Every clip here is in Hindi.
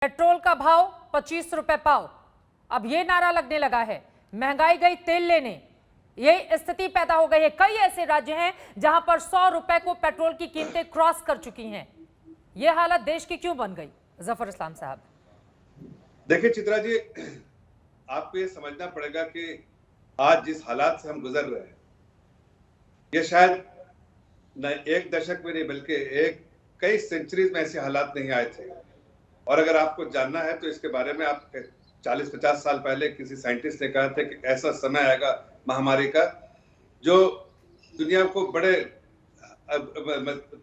पेट्रोल का भाव 25 रुपए पाव। अब ये नारा लगने लगा है, महंगाई गई तेल लेने। ये स्थिति पैदा हो गई है। कई ऐसे राज्य हैं जहां पर 100 रुपए को पेट्रोल की कीमतें क्रॉस कर चुकी हैं। ये हालत देश की क्यों बन गई? जफर इस्लाम साहब। देखिए चित्रा जी, आपको ये समझना पड़ेगा कि आज जिस हालात से हम गुजर रहे हैं, ये शायद न एक दशक में नहीं बल्कि कई सेंचुरीज में ऐसे हालात नहीं आए थे। और अगर आपको जानना है तो इसके बारे में आप 40-50 साल पहले किसी साइंटिस्ट ने कहा था कि ऐसा समय आएगा महामारी का जो दुनिया को बड़े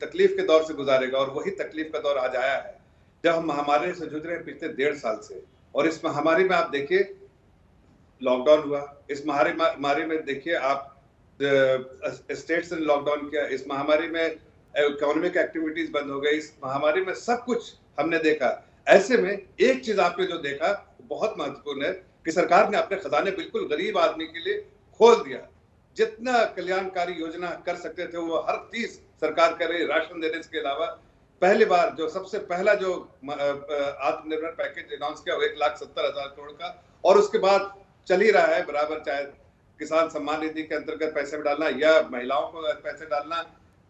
तकलीफ के दौर से गुजारेगा। और वही तकलीफ का दौर आज आया है जब हम महामारी से जूझ रहे हैं पिछले 1.5 साल से। और इस महामारी में आप देखिए लॉकडाउन हुआ, इस महामारी में देखिए आप स्टेट्स ने लॉकडाउन किया, इस महामारी में इकोनॉमिक एक्टिविटीज बंद हो गई, इस महामारी में सब कुछ हमने देखा। ऐसे में एक चीज आपने जो देखा बहुत महत्वपूर्ण है कि सरकार ने अपने खजाने बिल्कुल गरीब आदमी के लिए खोल दिया। जितना कल्याणकारी योजना कर सकते थे वो हर चीज सरकार कर रही। राशन देने के अलावा पहली बार जो सबसे पहला जो आत्मनिर्भर पैकेज अनाउंस किया वो 1,70,000 करोड़ का, और उसके बाद चल ही रहा है बराबर, चाहे किसान सम्मान निधि के अंतर्गत पैसे डालना या महिलाओं को पैसे डालना,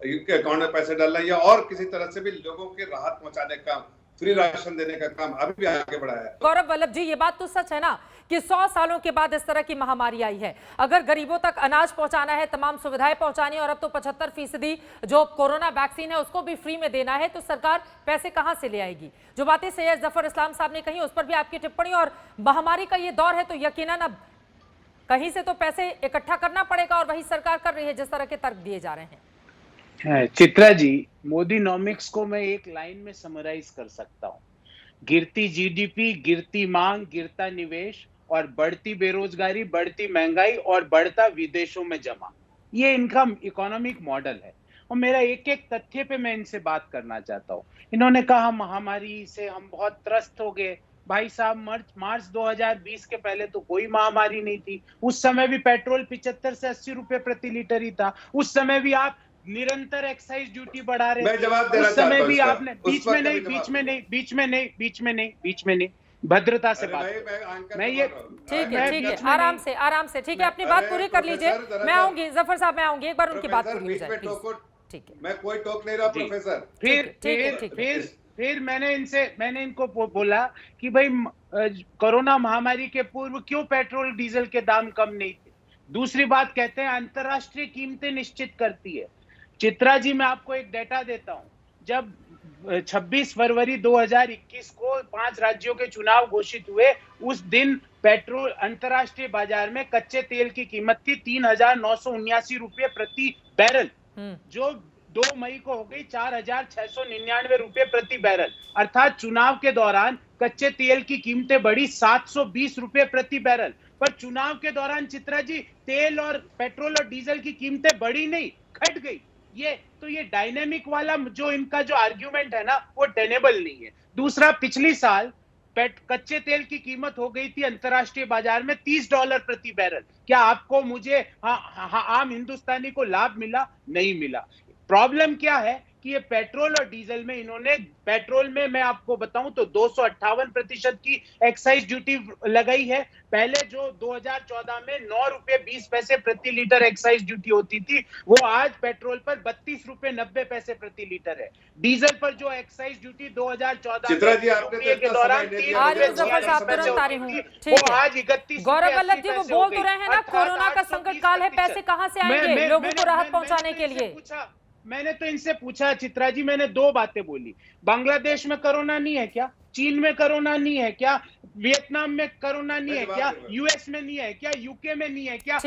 अकाउंट में पैसे डालना या और किसी तरह से भी लोगों के राहत पहुंचाने का, फ्री राशन देने का काम अभी भी आगे बढ़ा है। गौरव वल्लभ जी, ये बात तो सच है ना कि 100 सालों के बाद इस तरह की महामारी आई है। अगर गरीबों तक अनाज पहुंचाना है, तमाम सुविधाएं पहुंचानी, और अब तो 75% जो कोरोना वैक्सीन है उसको भी फ्री में देना है, तो सरकार पैसे कहां से ले आएगी? जो बातें सैयद जफर इस्लाम साहब ने कही उस पर भी आपकी टिप्पणी। और महामारी का ये दौर है तो यकीनन अब कहीं से तो पैसे इकट्ठा करना पड़ेगा, और वही सरकार कर रही है जिस तरह के तर्क दिए जा रहे हैं। चित्रा जी, मोदीनॉमिक्स को मैं एक लाइन में समराइज कर सकता हूँ। गिरती जीडीपी, गिरती मांग, गिरता निवेश और बढ़ती बेरोजगारी, बढ़ती महंगाई और बढ़ता विदेशों में जमा, ये इनका इकोनॉमिक मॉडल है। और मेरा एक एक तथ्य पे मैं इनसे बात करना चाहता हूँ। इन्होंने कहा महामारी से हम बहुत त्रस्त हो गए। भाई साहब, मार्च 2020 के पहले तो कोई महामारी नहीं थी। उस समय भी पेट्रोल 75 से 80 रुपए प्रति लीटर ही था। उस समय भी आप निरंतर एक्साइज ड्यूटी बढ़ा रहे थे। उस समय भी आपने बीच में नहीं भद्रता से बात। मैं ये ठीक है, आराम से ठीक है, अपनी बात पूरी कर लीजिए। मैं आऊंगी जफर साहब, मैं आऊंगी, एक बार उनकी बात पूरी हो जाए। ठीक है, मैं कोई टोक नहीं रहा प्रोफेसर। फिर मैंने इनको बोला कि भाई कोरोना महामारी के पूर्व क्यों पेट्रोल डीजल के दाम कम नहीं थे? दूसरी बात कहते हैं अंतरराष्ट्रीय कीमतें निश्चित करती है। चित्रा जी, मैं आपको एक डेटा देता हूं। जब 26 फरवरी 2021 को 5 राज्यों के चुनाव घोषित हुए, उस दिन पेट्रोल अंतरराष्ट्रीय बाजार में कच्चे तेल की कीमत थी 3,979 रुपये प्रति बैरल, जो 2 मई को हो गई 4,699 रुपये प्रति बैरल। अर्थात चुनाव के दौरान कच्चे तेल की कीमतें बढ़ी 720 रुपये प्रति बैरल। पर चुनाव के दौरान चित्रा जी, तेल और पेट्रोल और डीजल की कीमतें बढ़ी नहीं, घट गई। ये डायनेमिक वाला जो इनका जो आर्ग्यूमेंट है ना, वो टेनेबल नहीं है। दूसरा, पिछली साल कच्चे तेल की कीमत हो गई थी अंतरराष्ट्रीय बाजार में $30 प्रति बैरल। क्या आपको, मुझे, आम हिंदुस्तानी को लाभ मिला? नहीं मिला। प्रॉब्लम क्या है कि ये पेट्रोल और डीजल में इन्होंने, पेट्रोल में मैं आपको बताऊं तो 258% की एक्साइज ड्यूटी लगाई है। पहले जो 2014 में 9 रुपये 20 पैसे प्रति लीटर एक्साइज ड्यूटी होती थी, वो आज पेट्रोल पर 32 रुपये 90 पैसे प्रति लीटर है। डीजल पर जो एक्साइज ड्यूटी 2014 के दौरान वो आज 31। गौरव वल्लभ जी, वो बोल तो रहे हैं ना कोरोना का संकट काल है, पैसे कहां से आएंगे लोगों को राहत पहुंचाने के लिए? मैंने तो इनसे पूछा चित्रा जी, मैंने 2 बातें बोली। बांग्लादेश में कोरोना नहीं है क्या? चीन में कोरोना नहीं है क्या? वियतनाम में कोरोना नहीं है क्या? यूएस में नहीं है क्या? यूके में नहीं है क्या?